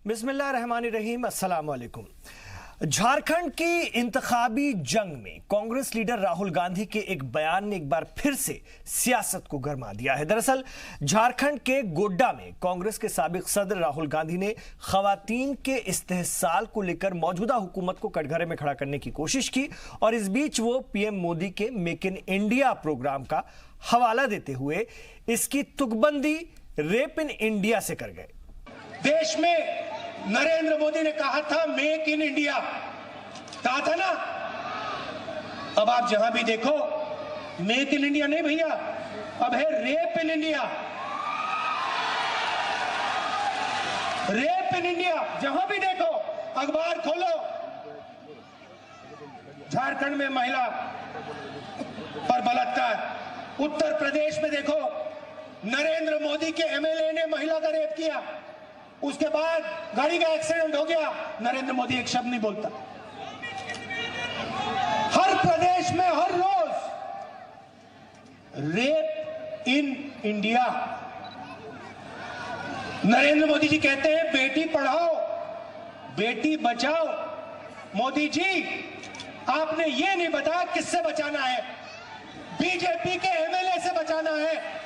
बिस्मिल्लाहिर्रहमानिर्रहीम, अस्सलाम वालेकुम। झारखंड की इंतखाबी जंग में कांग्रेस लीडर राहुल गांधी के एक बयान ने एक बार फिर से सियासत को गरमा दिया है। दरअसल झारखंड के गोड्डा में कांग्रेस के साबिक सदर राहुल गांधी ने खवातीन के इस्तेहसाल को लेकर मौजूदा हुकूमत को कटघरे में खड़ा करने की कोशिश की और इस बीच वो पीएम मोदी के मेक इन इंडिया प्रोग्राम का हवाला देते हुए इसकी तुकबंदी रेप इन इंडिया से कर गए। देश में नरेंद्र मोदी ने कहा था मेक इन इंडिया, कहा था ना। अब आप जहां भी देखो मेक इन इंडिया नहीं भैया, अब है rape in India. Rape in India, जहां भी देखो, अखबार खोलो, झारखंड में महिला पर बलात्कार। उत्तर प्रदेश में देखो नरेंद्र मोदी के एमएलए ने महिला का रेप किया, उसके बाद गाड़ी का एक्सीडेंट हो गया, नरेंद्र मोदी एक शब्द नहीं बोलता। हर प्रदेश में हर रोज rape in India. Narendra Modi ji कहते हैं बेटी पढ़ाओ बेटी बचाओ। मोदी जी आपने ये नहीं बताया किससे बचाना है, बीजेपी के एमएलए से बचाना है।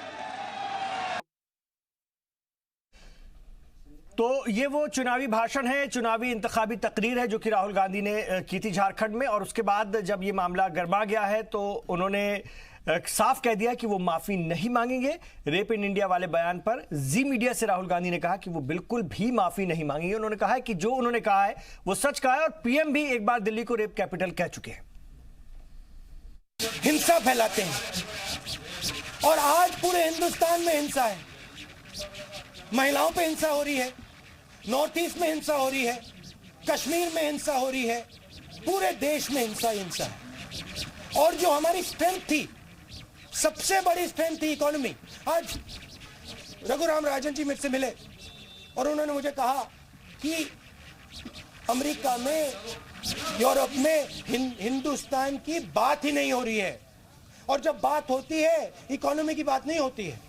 तो ये वो चुनावी भाषण है, चुनावी इंतखाबी तकरीर है जो कि राहुल गांधी ने की थी झारखंड में। और उसके बाद जब ये मामला गरमा गया है तो उन्होंने साफ कह दिया कि वो माफी नहीं मांगेंगे। रेप इन इंडिया वाले बयान पर जी मीडिया से राहुल गांधी ने कहा कि वो बिल्कुल भी माफी नहीं मांगेंगे। उन्होंने कहा है कि जो उन्होंने कहा है वो सच कहा है और पीएम भी एक बार दिल्ली को रेप कैपिटल कह चुके हैं। हिंसा फैलाते हैं और आज पूरे हिंदुस्तान में हिंसा है। महिलाओं पे हिंसा हो रही है, नॉर्थ ईस्ट में हिंसा हो रही है, कश्मीर में हिंसा हो रही है, पूरे देश में हिंसा है। और जो हमारी स्ट्रेंथ थी, सबसे बड़ी स्ट्रेंथ थी इकोनॉमी। आज रघुराम राजन जी मेरे से मिले और उन्होंने मुझे कहा कि अमेरिका में, यूरोप में हिंदुस्तान की बात ही नहीं हो रही है। और जब बात होती है इकोनॉमी की बात नहीं होती है।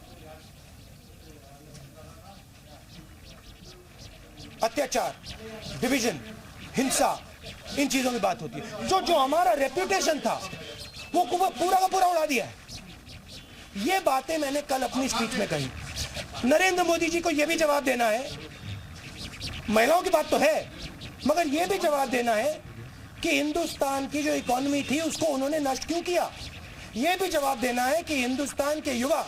अत्याचार, डिवीजन, हिंसा, इन चीजों की बात होती है। जो हमारा रेप्यूटेशन था वो पूरा का पूरा उड़ा दिया है। ये बातें मैंने कल अपनी स्पीच में कही। नरेंद्र मोदी जी को यह भी जवाब देना है, महिलाओं की बात तो है, मगर यह भी जवाब देना है कि हिंदुस्तान की जो इकोनॉमी थी उसको उन्होंने नष्ट क्यों किया। यह भी जवाब देना है कि हिंदुस्तान के युवा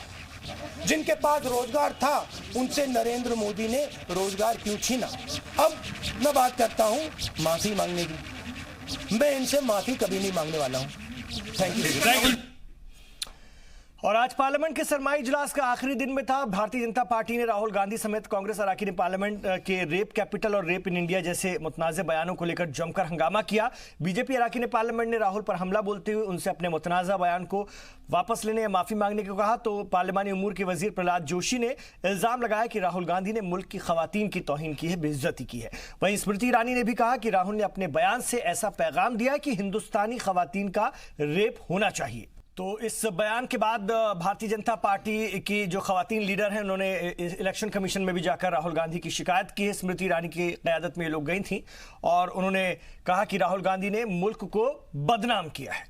जिनके पास रोजगार था उनसे नरेंद्र मोदी ने रोजगार क्यों छीना। अब मैं बात करता हूं माफी मांगने की। मैं इनसे माफी कभी नहीं मांगने वाला हूं। Thank you. और आज पार्लियामेंट के सरमाई इजलास का आखिरी दिन में था। भारतीय जनता पार्टी ने राहुल गांधी समेत कांग्रेस अरकान पार्लियामेंट के रेप कैपिटल और रेप इन इंडिया जैसे मुतनाज़ बयानों को लेकर जमकर हंगामा किया। बीजेपी अरकान पार्लियामेंट ने राहुल पर हमला बोलते हुए उनसे अपने मुतनाज़ बयान को वापस लेने या माफी मांगने को कहा। तो पार्लियामानी उमूर के वजीर प्रहलाद जोशी ने इल्जाम लगाया कि राहुल गांधी ने मुल्क की खवातीन की तौहीन की है, बेइज्जती की है। वहीं स्मृति ईरानी ने भी कहा कि राहुल ने अपने बयान से ऐसा पैगाम दिया कि हिंदुस्तानी खवातीन का रेप होना चाहिए। तो इस बयान के बाद भारतीय जनता पार्टी की जो खवातीन लीडर हैं उन्होंने इलेक्शन कमीशन में भी जाकर राहुल गांधी की शिकायत की है। स्मृति ईरानी की क़यादत में ये लोग गई थीं और उन्होंने कहा कि राहुल गांधी ने मुल्क को बदनाम किया है।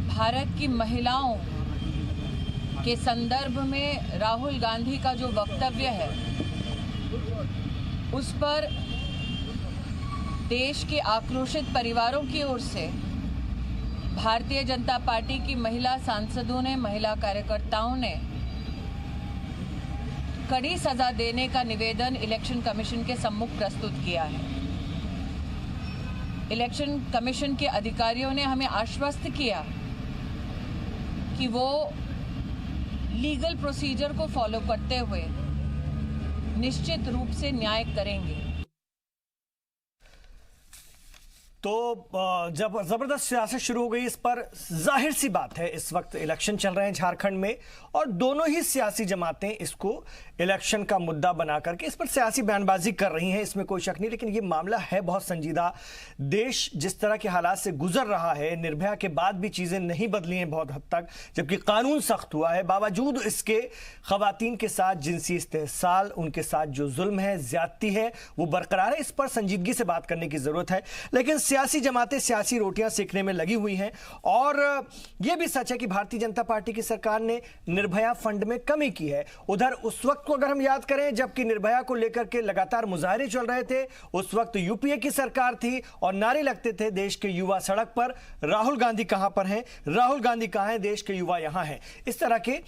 भारत की महिलाओं के संदर्भ में राहुल गांधी का जो वक्तव्य है उस पर देश के आक्रोशित परिवारों की ओर से भारतीय जनता पार्टी की महिला सांसदों ने, महिला कार्यकर्ताओं ने कड़ी सजा देने का निवेदन इलेक्शन कमीशन के सम्मुख प्रस्तुत किया है। इलेक्शन कमीशन के अधिकारियों ने हमें आश्वस्त किया कि वो लीगल प्रोसीजर को फॉलो करते हुए निश्चित रूप से न्याय करेंगे। तो जब जबरदस्त सियासत शुरू हो गई इस पर, जाहिर सी बात है इस वक्त इलेक्शन चल रहे हैं झारखंड में और दोनों ही सियासी जमातें इसको इलेक्शन का मुद्दा बना करके इस पर सियासी बयानबाजी कर रही हैं, इसमें कोई शक नहीं। लेकिन ये मामला है बहुत संजीदा। देश जिस तरह के हालात से गुजर रहा है, निर्भया के बाद भी चीजें नहीं बदली हैं बहुत हद तक, जबकि कानून सख्त हुआ है, बावजूद इसके खवातीन के साथ जिनसी इस्तेहसाल, उनके साथ जो जुल्म है, ज्यादती है, वो बरकरार है। इस पर संजीदगी से बात करने की जरूरत है। लेकिन सियासी जमातें सियासी रोटियां सेकने में लगी हुई हैं और यह भी सच है कि भारतीय जनता पार्टी की सरकार ने निर्भया फंड में कमी की है। उधर उस वक्त को अगर हम याद करें जबकि निर्भया को लेकर के लगातार मुजाहरे चल रहे थे, उस वक्त यूपीए की सरकार थी और नारे लगते थे देश के युवा सड़क पर, राहुल गांधी कहां पर हैं, राहुल गांधी कहां हैं, देश के युवा यहां हैं, इस तरह के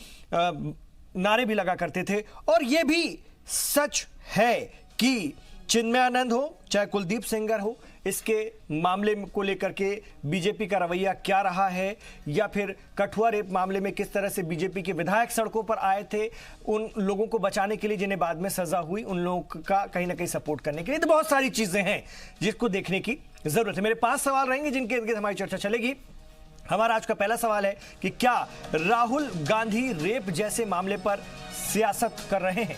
नारे भी लगा करते थे। और यह भी सच है कि चिन्मयानंद हो चाहे कुलदीप सेंगर हो, इसके मामले को लेकर के बीजेपी का रवैया क्या रहा है, या फिर कठुआ रेप मामले में किस तरह से बीजेपी के विधायक सड़कों पर आए थे उन लोगों को बचाने के लिए जिन्हें बाद में सजा हुई, उन लोगों का कहीं ना कहीं सपोर्ट करने के लिए। तो बहुत सारी चीजें हैं जिसको देखने की जरूरत है। मेरे 5 सवाल रहेंगे जिनके इर्द गिर्द हमारी चर्चा चलेगी। हमारा आज का पहला सवाल है कि क्या राहुल गांधी रेप जैसे मामले पर सियासत कर रहे हैं?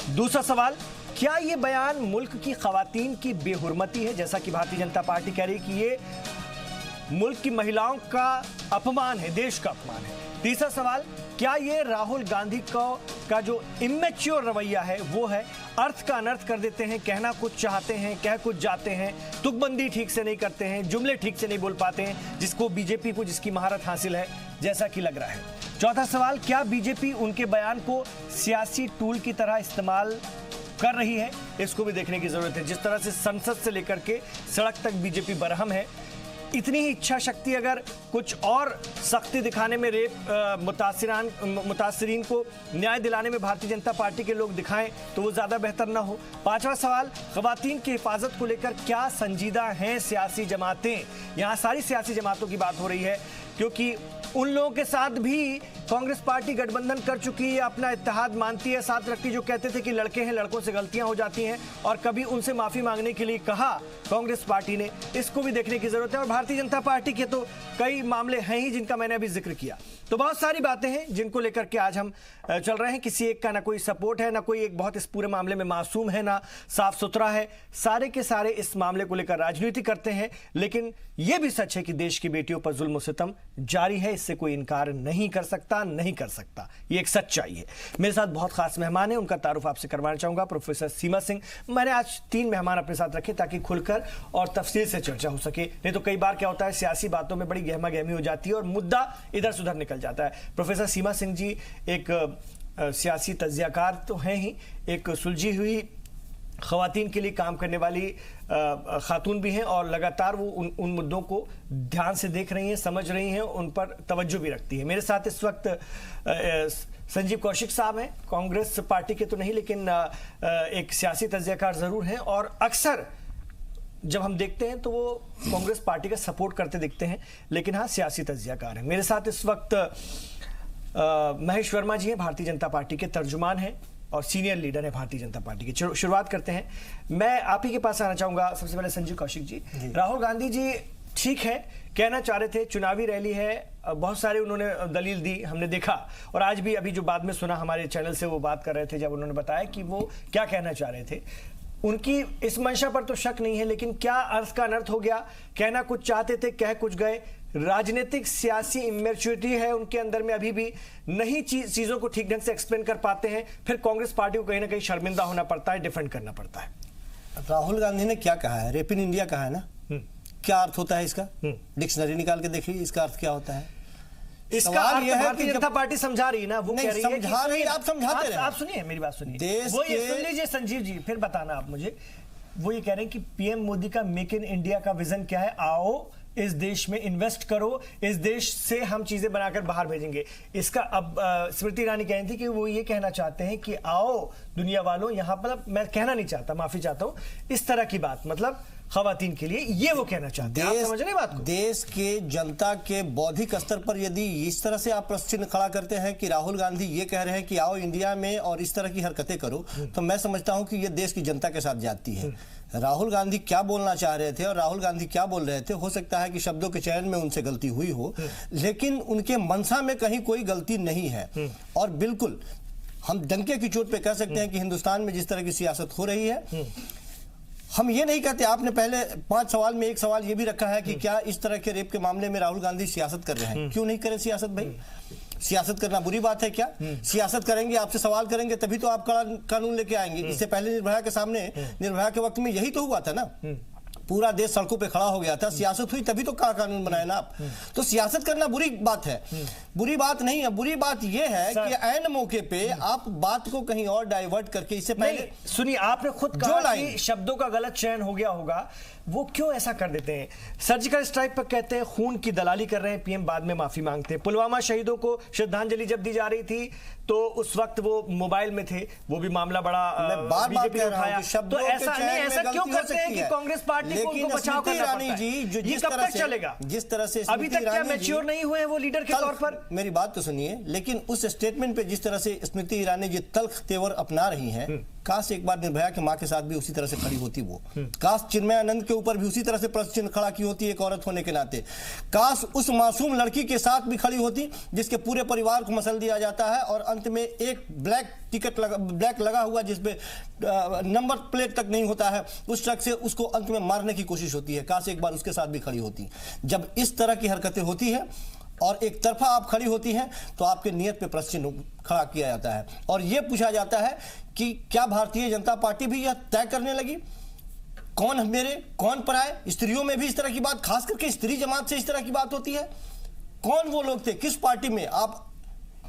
दूसरा सवाल, क्या ये बयान मुल्क की खवातीन की बेहुरमती है, जैसा कि भारतीय जनता पार्टी कह रही है कि ये मुल्क की महिलाओं का अपमान है, देश का अपमान है? तीसरा सवाल, क्या ये राहुल गांधी का जो इमेच्योर रवैया है वो है, अर्थ का अनर्थ कर देते हैं, कहना कुछ चाहते हैं कह कुछ जाते हैं, तुकबंदी ठीक से नहीं करते हैं, जुमले ठीक से नहीं बोल पाते हैं, जिसको बीजेपी को जिसकी महारत हासिल है जैसा कि लग रहा है। चौथा सवाल, क्या बीजेपी उनके बयान को सियासी टूल की तरह इस्तेमाल कर रही है? इसको भी देखने की जरूरत है। जिस तरह से संसद से लेकर के सड़क तक बीजेपी बरहम है, इतनी ही इच्छा शक्ति अगर कुछ और सख्ती दिखाने में रेप मुतासिरीन को न्याय दिलाने में भारतीय जनता पार्टी के लोग दिखाएं तो वो ज्यादा बेहतर ना हो। पांचवा सवाल, खवातीन की हिफाजत को लेकर क्या संजीदा हैं सियासी जमातें? यहां सारी सियासी जमातों की बात हो रही है क्योंकि उन लोगों के साथ भी कांग्रेस पार्टी गठबंधन कर चुकी है, अपना इत्तेहाद मानती है, साथ रखती, जो कहते थे कि लड़के हैं, लड़कों से गलतियां हो जाती हैं, और कभी उनसे माफी मांगने के लिए कहा कांग्रेस पार्टी ने। इसको भी देखने की जरूरत है। और भारतीय जनता पार्टी के तो कई मामले हैं ही जिनका मैंने अभी जिक्र किया। तो बहुत सारी बातें हैं जिनको लेकर के आज हम चल रहे हैं। किसी एक का ना कोई सपोर्ट है, ना कोई एक बहुत इस पूरे मामले में मासूम है, ना साफ सुथरा है। सारे के सारे इस मामले को लेकर राजनीति करते हैं। लेकिन यह भी सच है कि देश की बेटियों पर जुल्म सितम जारी है, इससे कोई इनकार नहीं कर सकता, नहीं कर सकता। ये एक सच्चाई है। मेरे साथ बहुत खास मेहमान हैं, उनका तारुफ आपसे करवाना चाहूंगा। प्रोफेसर सीमा सिंह। मैंने आज 3 मेहमान अपने साथ रखे ताकि खुलकर और तफसील से चर्चा हो सके। नहीं तो कई बार क्या होता है, सियासी बातों में बड़ी गहमा गहमी हो जाती है और मुद्दा इधर से उधर निकल जाता है। प्रोफेसर सीमा सिंह जी एक सियासी तज्जियाकार तो हैं ही, एक सुलझी हुई खवातीन के लिए काम करने वाली खातून भी हैं और लगातार वो उन मुद्दों को ध्यान से देख रही हैं, समझ रही हैं, उन पर तवज्जो भी रखती है। मेरे साथ इस वक्त संजीव कौशिक साहब हैं, कांग्रेस पार्टी के तो नहीं लेकिन एक सियासी तज्जियाकार जरूर हैं और अक्सर जब हम देखते हैं तो वो कांग्रेस पार्टी का सपोर्ट करते दिखते हैं, लेकिन हाँ सियासी तज्जियाकार हैं। मेरे साथ इस वक्त महेश वर्मा जी हैं, भारतीय जनता पार्टी के तर्जुमान हैं और सीनियर लीडर है भारतीय जनता पार्टी की। शुरुआत करते हैं, मैं आप ही के पास आना चाहूंगा। सबसे पहले संजीव कौशिक जी, राहुल गांधी जी ठीक है, कहना चाह रहे थे चुनावी रैली है, बहुत सारे उन्होंने दलील दी, हमने देखा, और आज भी अभी जो बाद में सुना हमारे चैनल से वो बात कर रहे थे जब उन्होंने बताया कि वो क्या कहना चाह रहे थे। उनकी इस मंशा पर तो शक नहीं है, लेकिन क्या अर्थ का अनर्थ हो गया? कहना कुछ चाहते थे, कह कुछ गए। राजनीतिक सियासी इमेच्योरिटी है उनके अंदर में, अभी भी नहीं चीजों को ठीक ढंग से एक्सप्लेन कर पाते हैं, फिर कांग्रेस पार्टी को कहीं ना कहीं शर्मिंदा होना पड़ता है, डिफेंड करना पड़ता है। राहुल गांधी ने क्या कहा है? रेप इन इंडिया कहा है ना, क्या अर्थ होता है इसका? डिक्शनरी निकाल के देखिए इसका अर्थ क्या होता है। इसका अर्थ भारतीय जनता पार्टी समझा रही है ना, वो कह रही है समझा रही, आप समझाते रहे। आप सुनिए मेरी बात, सुनिए, वो ये सुन लीजिए संजीव जी, फिर बताना आप मुझे। वो ये कह रहे हैं कि पीएम मोदी का मेक इन इंडिया का विजन क्या है? आओ इस देश में इन्वेस्ट करो, इस देश से हम चीजें बनाकर बाहर भेजेंगे। इसका अब स्मृति ईरानी कह रही थी कि वो ये कहना चाहते हैं कि आओ दुनिया वालों यहाँ पर, मैं कहना नहीं चाहता, माफी चाहता हूँ, इस तरह की बात, मतलब खवातीन के लिए ये वो कहना चाहते हैं। आप समझ रहे हैं बात को? देश के जनता के बौद्धिक स्तर पर यदि इस तरह से आप प्रश्न चिन्ह खड़ा करते हैं कि राहुल गांधी ये कह रहे हैं कि आओ इंडिया में और इस तरह की हरकतें करो, तो मैं समझता हूं कि ये देश की जनता के साथ जाती है। राहुल गांधी क्या बोलना चाह रहे थे और राहुल गांधी क्या बोल रहे थे, हो सकता है कि शब्दों के चयन में उनसे गलती हुई हो, लेकिन उनके मनसा में कहीं कोई गलती नहीं है। और बिल्कुल हम डंके की चोट पे कह सकते हैं कि हिंदुस्तान में जिस तरह की सियासत हो रही है, हम ये नहीं कहते। आपने पहले 5 सवाल में एक सवाल ये भी रखा है कि क्या इस तरह के रेप के मामले में राहुल गांधी सियासत कर रहे हैं। क्यों नहीं करें सियासत भाई? सियासत करना बुरी बात है क्या? सियासत करेंगे, आपसे सवाल करेंगे तभी तो आप कानून लेके आएंगे। इससे पहले निर्भया के सामने, निर्भया के वक्त में यही तो हुआ था ना, पूरा देश सड़कों पे खड़ा हो गया था, सियासत हुई तभी तो कानून बनाए ना आप। तो सियासत करना बुरी बात है, बुरी बात नहीं है। बुरी बात यह है कि ऐन मौके पे आप बात को कहीं और डाइवर्ट करके, इससे पहले सुनिए, आपने खुद कहा कि शब्दों का गलत चयन हो गया होगा, वो क्यों ऐसा कर देते हैं? सर्जिकल स्ट्राइक पर कहते हैं खून की दलाली कर रहे हैं पीएम, बाद में माफी मांगते हैं। पुलवामा शहीदों को श्रद्धांजलि जब दी जा रही थी तो उस वक्त वो मोबाइल में थे, वो भी मामला बड़ा बीजेपी ने उठाया। तो ऐसा नहीं, ऐसा क्यों करते हैं कि कांग्रेस पार्टी को उनको बचाव करना पड़ता है? ये कब तक चलेगा? जिस तरह से अभी तक क्या मैच्योर नहीं हुए वो लीडर के तौर पर? मेरी बात तो सुनिए, लेकिन उस स्टेटमेंट पे जिस तरह से स्मृति ईरानी जी तल्ख तेवर अपना रही हैं, काश एक बार निर्भया की मां के साथ भी उसी तरह से खड़ी होती वो। काश चिन्मयानंद के ऊपर भी उसी तरह से प्रश्न चिन्ह खड़ा की होती एक औरत होने के नाते। काश उस मासूम लड़की के साथ भी खड़ी होती जिसके पूरे परिवार को मसल दिया जाता है और अंत में एक ब्लैक लगा हुआ जिसपे नंबर प्लेट तक नहीं होता है, उस ट्रक से उसको अंत में मारने की कोशिश होती है। काश एक बार उसके साथ भी खड़ी होती। जब इस तरह की हरकतें होती है और एक तरफा आप खड़ी होती हैं तो आपके नियत पे प्रश्न चिन्ह खड़ा किया जाता है और यह पूछा जाता है कि क्या भारतीय जनता पार्टी भी यह तय करने लगी कौन मेरे कौन पराए? स्त्रियों में भी इस तरह की बात, खास करके स्त्री जमात से इस तरह की बात होती है। कौन वो लोग थे, किस पार्टी में? आप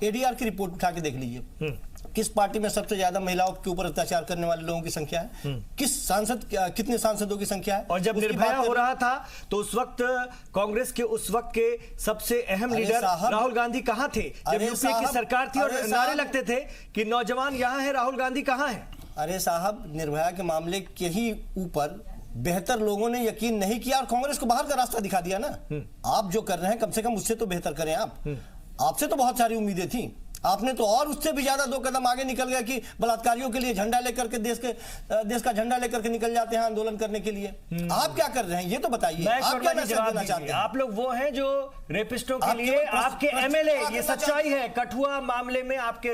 एडीआर की रिपोर्ट उठा के देख लीजिए, किस पार्टी में सबसे ज्यादा महिलाओं के ऊपर अत्याचार करने वाले लोगों की संख्या है, कितने सांसदों की संख्या है। और जब निर्भया हो रहा था तो उस वक्त कांग्रेस के उस वक्त के सबसे अहम लीडर राहुल गांधी कहां थे? जब यूपीए की सरकार थी और नारे लगते थे कि नौजवान यहां है, राहुल गांधी कहां है? अरे साहब, निर्भया के मामले के ही ऊपर बेहतर लोगों ने यकीन नहीं किया और कांग्रेस को बाहर का रास्ता दिखा दिया ना। आप जो कर रहे हैं कम से कम उससे तो बेहतर करें। आपसे तो बहुत सारी उम्मीदें थी, आपने तो और उससे भी ज्यादा 2 कदम आगे निकल गया कि बलात्कारियों के लिए झंडा लेकर के देश का झंडा लेकर के निकल जाते हैं आंदोलन करने के लिए। आप क्या कर रहे हैं ये तो बताइए, आप क्या मैसेज देना चाहते हैं? आप लोग वो हैं जो रेपिस्टों के लिए आपके एमएलए, ये सच्चाई है, कठुआ मामले में आपके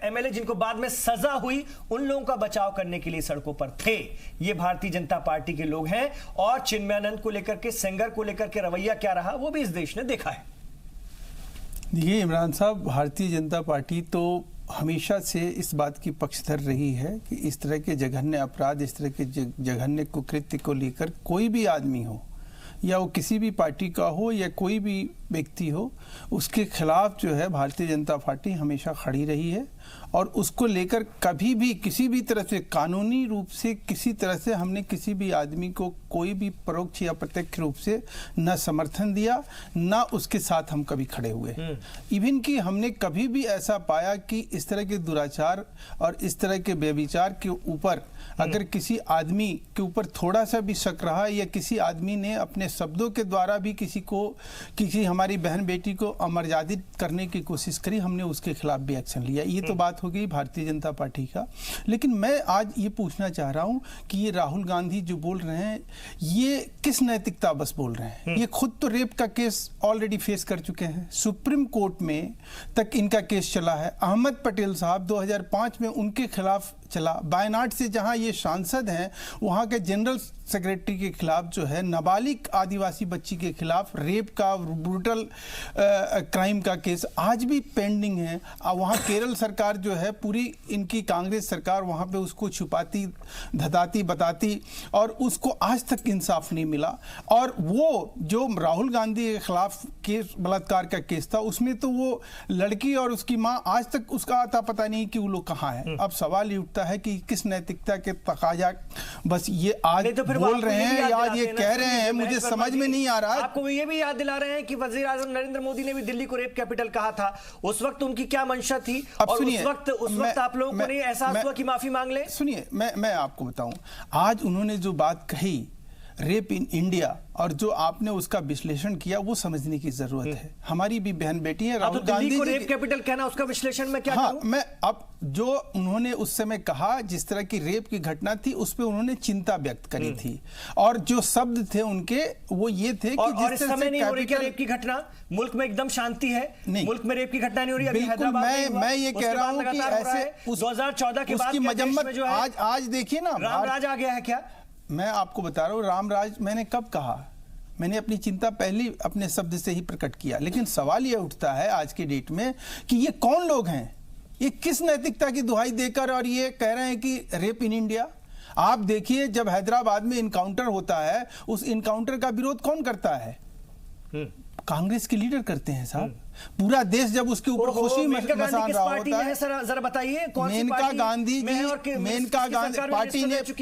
एमएलए जिनको बाद में सजा हुई, उन लोगों का बचाव करने के लिए सड़कों पर थे। ये भारतीय जनता पार्टी के लोग हैं और चिन्मयानंद को लेकर के, सेंगर को लेकर के रवैया क्या रहा वो भी इस देश ने देखा है। देखिए इमरान साहब, भारतीय जनता पार्टी तो हमेशा से इस बात की पक्षधर रही है कि इस तरह के जघन्य अपराध, इस तरह के जघन्य कुकृत्य को लेकर कोई भी आदमी हो, या वो किसी भी पार्टी का हो या कोई भी व्यक्ति हो, उसके खिलाफ जो है भारतीय जनता पार्टी हमेशा खड़ी रही है और उसको लेकर कभी भी किसी भी तरह से कानूनी रूप से किसी तरह से हमने किसी भी आदमी को कोई भी परोक्ष या प्रत्यक्ष रूप से न समर्थन दिया, न उसके साथ हम कभी खड़े हुए। इवन कि हमने कभी भी ऐसा पाया कि इस तरह के दुराचार और इस तरह के व्यभिचार के ऊपर अगर किसी आदमी के ऊपर थोड़ा सा भी शक रहा या किसी आदमी ने अपने शब्दों के द्वारा भी किसी हमारी बहन बेटी को अमर्यादित करने की कोशिश करी, हमने उसके खिलाफ भी एक्शन लिया। ये तो बात हो गई भारतीय जनता पार्टी का। लेकिन मैं आज ये पूछना चाह रहा हूं कि ये राहुल गांधी जो बोल रहे हैं ये किस नैतिकता बस बोल रहे हैं? ये खुद तो रेप का केस ऑलरेडी फेस कर चुके हैं, सुप्रीम कोर्ट में तक इनका केस चला है। अहमद पटेल साहब 2005 में उनके खिलाफ चला। वायनाड से जहां ये सांसद हैं वहां के जनरल सेक्रेटरी के खिलाफ जो है नाबालिग आदिवासी बच्ची के खिलाफ रेप का ब्रूटल क्राइम का केस आज भी पेंडिंग है। वहां केरल सरकार जो है पूरी इनकी कांग्रेस सरकार वहां पे उसको छुपाती धताती बताती और उसको आज तक इंसाफ नहीं मिला। और वो जो राहुल गांधी के खिलाफ केस बलात्कार का केस था उसमें तो वो लड़की और उसकी मां आज तक उसका आता पता नहीं कि वो लोग कहाँ है। अब सवाल ये उठता है कि किस नैतिकता के तकाजा बस ये आज तो बोल रहे हैं या ये कह रहे हैं, मुझे समझ में नहीं आ रहा। आपको ये भी याद दिला रहे हैं कि वजीर आजम नरेंद्र मोदी ने भी दिल्ली को रेप कैपिटल कहा था। उस वक्त उनकी क्या मंशा थी और उस वक्त आप लोगों को नहीं एहसास हुआ कि माफी मांग ले? सुनिए, मैं आपको बताऊं, आज उन्होंने जो बात कही रेप इन इंडिया और जो आपने उसका विश्लेषण किया वो समझने की जरूरत है। हमारी भी बहन बेटी है राहुल गांधी को रेप कैपिटल कहना, उसका विश्लेषण में क्या हाँ, करूं? मैं अब जो उन्होंने उस समय कहा, जिस तरह की रेप की घटना थी उस पे उन्होंने चिंता व्यक्त करी थी, और जो शब्द थे उनके वो ये थे कि और इस समय नहीं हो रही क्या रेप की घटना? मुल्क में एकदम शांति है, मुल्क में रेप की घटना नहीं हो रही। अभी बिल्कुल, मैं ये कह रहा हूं कि ऐसे 2014 के बाद उसकी मजम्मत आज देखिए ना, रामराज आ गया है क्या? मैं आपको बता रहा हूँ रामराज मैंने कब कहा, मैंने अपनी चिंता पहले अपने शब्द से ही प्रकट किया, लेकिन सवाल यह उठता है आज की डेट में कि ये कौन लोग हैं, ये किस नैतिकता की दुहाई देकर और ये कह रहे हैं कि रेप इन इंडिया। आप देखिए जब हैदराबाद में इनकाउंटर होता है, उस इनकाउंटर का विरोध कौन करता है? कांग्रेस के लीडर करते हैं साहब। पूरा देश जब उसके ऊपर खुशी मसान रहा होता है। जरा बताइए कौन सी मेनका गांधी जी, मेनका गांधी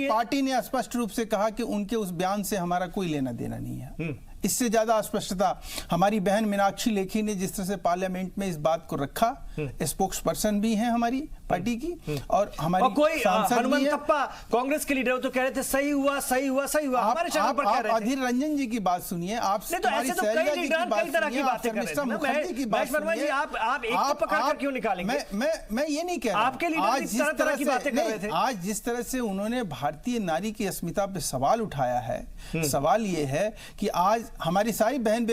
पार्टी ने स्पष्ट रूप से कहा कि उनके उस बयान से हमारा कोई लेना देना नहीं है। इससे ज्यादा स्पष्टता हमारी बहन मीनाक्षी लेखी ने जिस तरह से पार्लियामेंट में इस बात को रखा, स्पोक्स पर्सन भी हैं हमारी पार्टी की और हमारी कोई सांसद भी हैं। थप्पा कांग्रेस के लीडर तो कह रहे थे सही हुआ सही हुआ सही हुआ, हमारे चैनल पर कह रहे थे। अधीर रंजन जी की बात सुनिए, आप नहीं तो ऐसे तो कई लीडर कई तरह की बातें कर रहे हैं। महेश वर्मा जी आप एक को पकड़ कर क्यों निकालेंगे? मैं ये नहीं कह रहा, आपके लीडर इस तरह की बातें कर रहे थे। आज जिस तरह से उन्होंने भारतीय नारी की अस्मिता पे सवाल उठाया है, सवाल ये है कि आज हमारी सारी बहन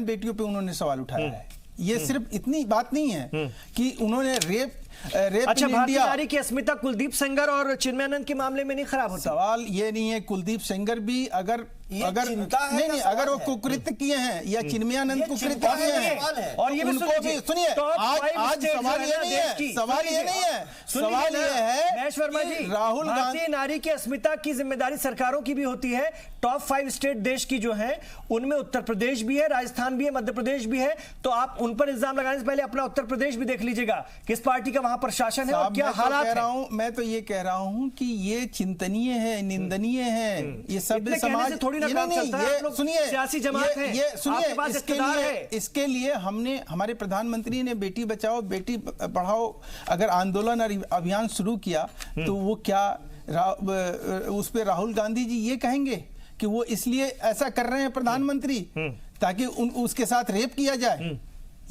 बेटियों पे उन्होंने सवाल उठाया है। ये सिर्फ इतनी बात नहीं है कि उन्होंने रेप अच्छा, इन भारतीय इंडिया। नारी की अस्मिता कुलदीप सेंगर और चिन्मयानंद के मामले में नहीं खराब होता? सवाल ये नहीं है, कुलदीप सेंगर भी अगर नहीं अगर वो कुकृत्य किए हैं या चिन्मयानंद कुकृत्य किए हैं और ये भी उनको भी सुनिए, आज सवाल ये नहीं है, सवाल ये नहीं है, सवाल ये है महेश वर्मा जी, राहुल गांधी भारतीय नारी की अस्मिता की जिम्मेदारी सरकारों की भी होती है। टॉप 5 स्टेट देश की जो है उनमें उत्तर प्रदेश भी है, राजस्थान भी है, मध्य प्रदेश भी है। तो आप उन पर इल्जाम लगाने से पहले अपना उत्तर प्रदेश भी देख लीजिएगा, किस पार्टी का वहां पर शासन है और क्या हालात है। मैं तो ये कह रहा हूं कि ये चिंतनीय है, निंदनीय है। ये सभ्य समाज थोड़ी ना काम चलता है। आप लोग सुनिए, सियासी जमात है, ये सुनिए, आपके पास इख्तियार है। इसके लिए हमने, हमारे प्रधानमंत्री ने बेटी बचाओ बेटी पढ़ाओ अगर आंदोलन और अभियान शुरू किया तो वो क्या उस पे राहुल गांधी जी ये कहेंगे कि वो इसलिए ऐसा कर रहे हैं प्रधानमंत्री ताकि उसके साथ रेप किया जाए?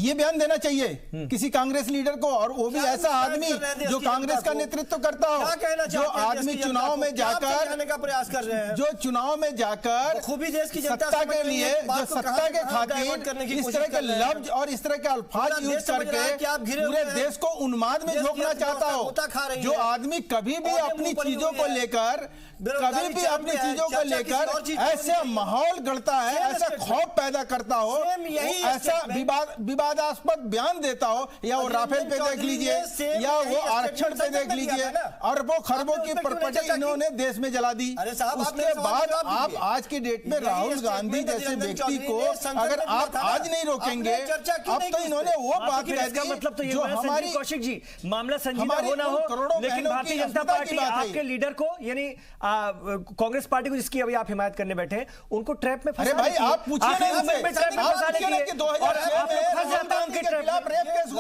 ये बयान देना चाहिए किसी कांग्रेस लीडर को, और वो भी ऐसा आदमी जो कांग्रेस का नेतृत्व करता हो, जो आदमी चुनाव में जाकर का प्रयास कर रहे हैं, जो चुनाव में जाकर खूबी देश की जनता सत्ता के लिए, जो सत्ता के खातिर इस तरह के लफ्ज और इस तरह के अल्फाज यूज करके पूरे देश को उन्माद में झोंकना चाहता हो, जो आदमी कभी भी अपनी चीजों को लेकर ऐसे माहौल गढ़ता है, ऐसा खौफ पैदा करता हो, ऐसा विवादास्पद बयान देता हो, या वो राफेल पे देख लीजिए या वो आरक्षण पे देख लीजिए, अरबों खरबों की प्रॉपर्टी इन्होंने देश में जला दी। उसके बाद आप आज की डेट में राहुल गांधी जैसे व्यक्ति को अगर आप आज नहीं रोकेंगे, अब तो इन्होंने वो बात कह दी, मतलब तो ये जो हमारी कौशिक जी मामला संजीदा हो ना हो, लेकिन भारतीय जनता पार्टी आपके लीडर को यानी कांग्रेस पार्टी को जिसकी अभी आप हिमायत करने बैठे हैं उनको ट्रैप में फंसा। अरे भाई आप पूछिए ना उनसे, कि 2005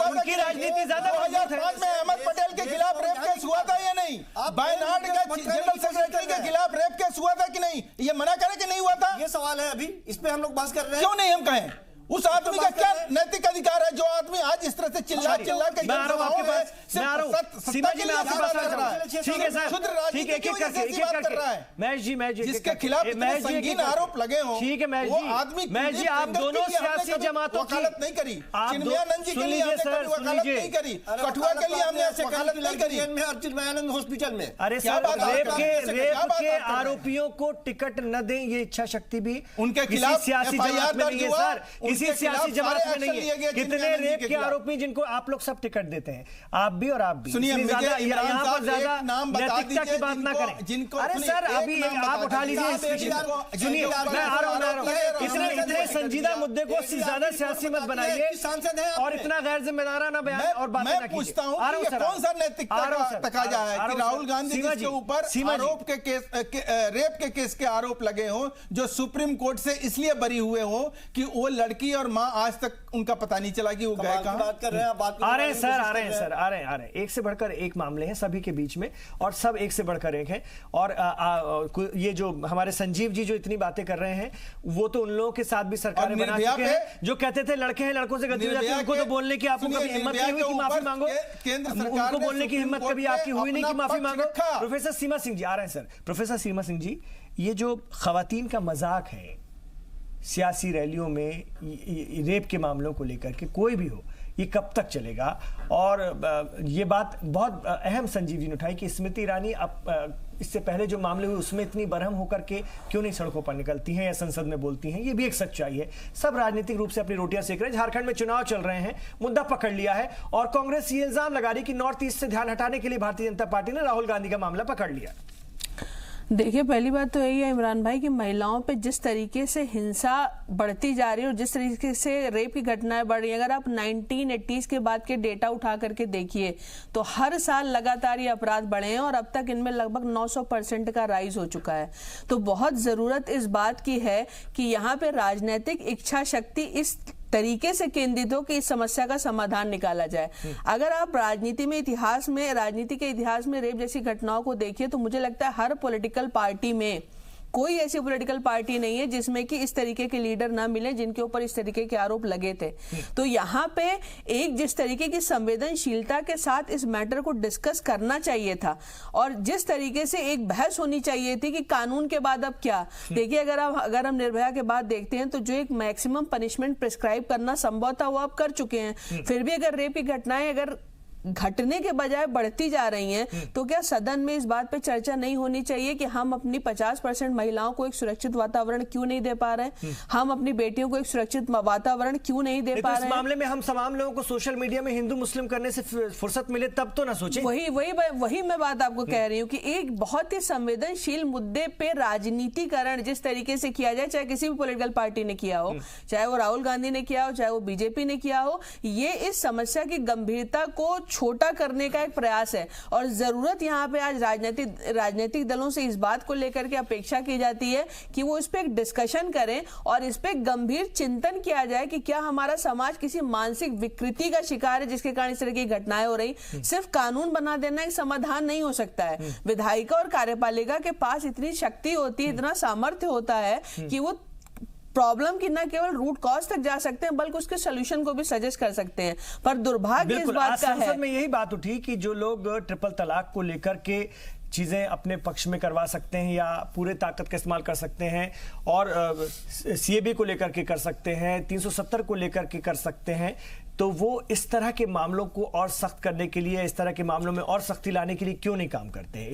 उनकी राजनीति ज्यादा 2005 में अहमद पटेल के खिलाफ रेप केस हुआ था या नहीं? वायनाड का जनरल सेक्रेटरी के खिलाफ रेप केस हुआ था कि नहीं? ये मना करे कि नहीं हुआ था? ये सवाल है, अभी इस पे हम लोग बात कर रहे हैं। क्यों नहीं हम कहें? उस आदमी का क्या नैतिक अधिकार है जो आदमी आज इस तरह से चिल्ला के मैं आ रहा हूं आपके पास, मैं आ रहा हूं सीमा जी, मैं आपके पास आ रहा हूं। ठीक है सर, ठीक है, एक-एक करके महेश जी जिसके खिलाफ संगीन आरोप लगे हो, ठीक है महेश जी, आप दोनों सियासी जमातों की वकालत नहीं करी, चिन्मयानंद जी के लिए हमने कभी वकालत नहीं करी, कठुआ के लिए हमने ऐसे वकालत नहीं करी और चिन्मयानंद हॉस्पिटल में। अरे सर, रेप के आरोपियों को टिकट न दें, ये इच्छा शक्ति भी उनके खिलाफ सियासी जमात में नहीं है सर, किसी सियासी जमात में नहीं है। कितने रेप के आरोपी जिनको आप लोग सब टिकट देते हैं, आप भी और आप भी। सुनिए, यहाँ पर ज्यादा नैतिकता की बात ना करें। अरे सर, अभी आप उठा लीजिए, सुनिए, मैं आ रहा हूँ। इतने संजीदा मुद्दे को ज्यादा सियासी मत बनाइए और इतना गैर जिम्मेदाराना बयान और बातें ना कीजिए। पूछता हूँ कौन सा नैतिकता का तकाजा है कि राहुल गांधी के ऊपर आरोप के केस, रेप के केस के आरोप लगे हो, जो सुप्रीम कोर्ट से इसलिए बरी हुए हो कि वो लड़की बेटी और माँ आज तक उनका पता नहीं चला कि वो गए कहाँ। बात कर रहे हैं, बात आ रहे हैं सर, आ रहे हैं सर, आ रहे हैं। एक से बढ़कर एक मामले हैं सभी के बीच में, और सब एक से बढ़कर एक हैं। और ये जो हमारे संजीव जी जो इतनी बातें कर रहे हैं, वो तो उन लोगों के साथ भी सरकारें बना चुके हैं जो कहते थे लड़के हैं लड़कों से गलती हो जाती है। उनको तो बोलने की आपको कभी हिम्मत नहीं हुई कि माफी मांगो? उनको बोलने की हिम्मत कभी आपकी हुई नहीं कि माफी मांगो? प्रोफेसर सीमा सिंह जी आ रहे हैं सर। प्रोफेसर सीमा सिंह जी, ये जो खवातीन का मजाक है सियासी रैलियों में रेप के मामलों को लेकर के, कोई भी हो, ये कब तक चलेगा? और ये बात बहुत अहम संजीव जी ने उठाई कि स्मृति ईरानी अब इससे पहले जो मामले हुए उसमें इतनी बरहम होकर के क्यों नहीं सड़कों पर निकलती हैं या संसद में बोलती हैं? ये भी एक सच्चाई है। सब राजनीतिक रूप से अपनी रोटियां सेक रहे हैं। झारखंड में चुनाव चल रहे हैं, मुद्दा पकड़ लिया है, और कांग्रेस ये इल्जाम लगा रही कि नॉर्थ ईस्ट से ध्यान हटाने के लिए भारतीय जनता पार्टी ने राहुल गांधी का मामला पकड़ लिया। देखिए, पहली बात तो यही है इमरान भाई कि महिलाओं पे जिस तरीके से हिंसा बढ़ती जा रही है और जिस तरीके से रेप की घटनाएं बढ़ रही हैं, अगर आप 1980s के बाद के डेटा उठा करके देखिए तो हर साल लगातार ये अपराध बढ़े हैं और अब तक इनमें लगभग 900% का राइज हो चुका है। तो बहुत जरूरत इस बात की है कि यहाँ पे राजनीतिक इच्छा शक्ति इस तरीके से केंद्रित हो कि इस समस्या का समाधान निकाला जाए। अगर आप राजनीति के इतिहास में रेप जैसी घटनाओं को देखिए तो मुझे लगता है हर पॉलिटिकल पार्टी में कोई ऐसी पॉलिटिकल पार्टी नहीं है जिसमें कि इस तरीके के लीडर ना मिले जिनके ऊपर इस तरीके के आरोप लगे थे। तो यहाँ पे एक जिस तरीके की संवेदनशीलता के साथ इस मैटर को डिस्कस करना चाहिए था और जिस तरीके से एक बहस होनी चाहिए थी कि कानून के बाद अब क्या। देखिए, अगर हम निर्भया के बाद देखते हैं तो जो एक मैक्सिमम पनिशमेंट प्रिस्क्राइब करना संभव था वो आप कर चुके हैं। फिर भी अगर रेप की घटनाएं अगर घटने के बजाय बढ़ती जा रही हैं तो क्या सदन में इस बात पे चर्चा नहीं होनी चाहिए कि हम अपनी 50% महिलाओं को एक सुरक्षित वातावरण क्यों नहीं दे पा रहे हैं, हम अपनी बेटियों को एक सुरक्षित वातावरण क्यों नहीं दे पा रहे हैं? इस मामले में हम तमाम लोगों को सोशल मीडिया में हिंदू मुस्लिम करने से फुर्सत मिले तब तो ना सोचें। वही मैं बात आपको कह रही हूँ कि एक बहुत ही संवेदनशील मुद्दे पे राजनीतिकरण जिस तरीके से किया जाए, चाहे किसी भी पॉलिटिकल पार्टी ने किया हो, चाहे वो राहुल गांधी ने किया हो, चाहे वो बीजेपी ने किया हो, ये इस समस्या की गंभीरता को छोटा करने का एक प्रयास है। और जरूरत यहाँ पे आज राजनीतिक दलों से इस बात को लेकर के अपेक्षा की जाती है कि वो इस पे एक डिस्कशन करें और इस पे गंभीर चिंतन किया जाए कि क्या हमारा समाज किसी मानसिक विकृति का शिकार है जिसके कारण इस तरह की घटनाएं हो रही। सिर्फ कानून बना देना एक समाधान नहीं हो सकता है। विधायिका और कार्यपालिका के पास इतनी शक्ति होती है, इतना सामर्थ्य होता है कि वो प्रॉब्लम की न केवल रूट कॉज तक जा सकते हैं बल्कि उसके सॉल्यूशन को भी सजेस्ट कर सकते हैं। पर दुर्भाग्य इस बात का है, संसद में यही बात उठी कि जो लोग ट्रिपल तलाक को लेकर के चीजें अपने पक्ष में करवा सकते हैं या पूरे ताकत का इस्तेमाल कर सकते हैं और सीएबी को लेकर के कर सकते हैं, 370 को लेकर के कर सकते हैं, तो वो इस तरह के मामलों को और सख्त करने के लिए, इस तरह के मामलों में और सख्ती लाने के लिए क्यों नहीं काम करते हैं?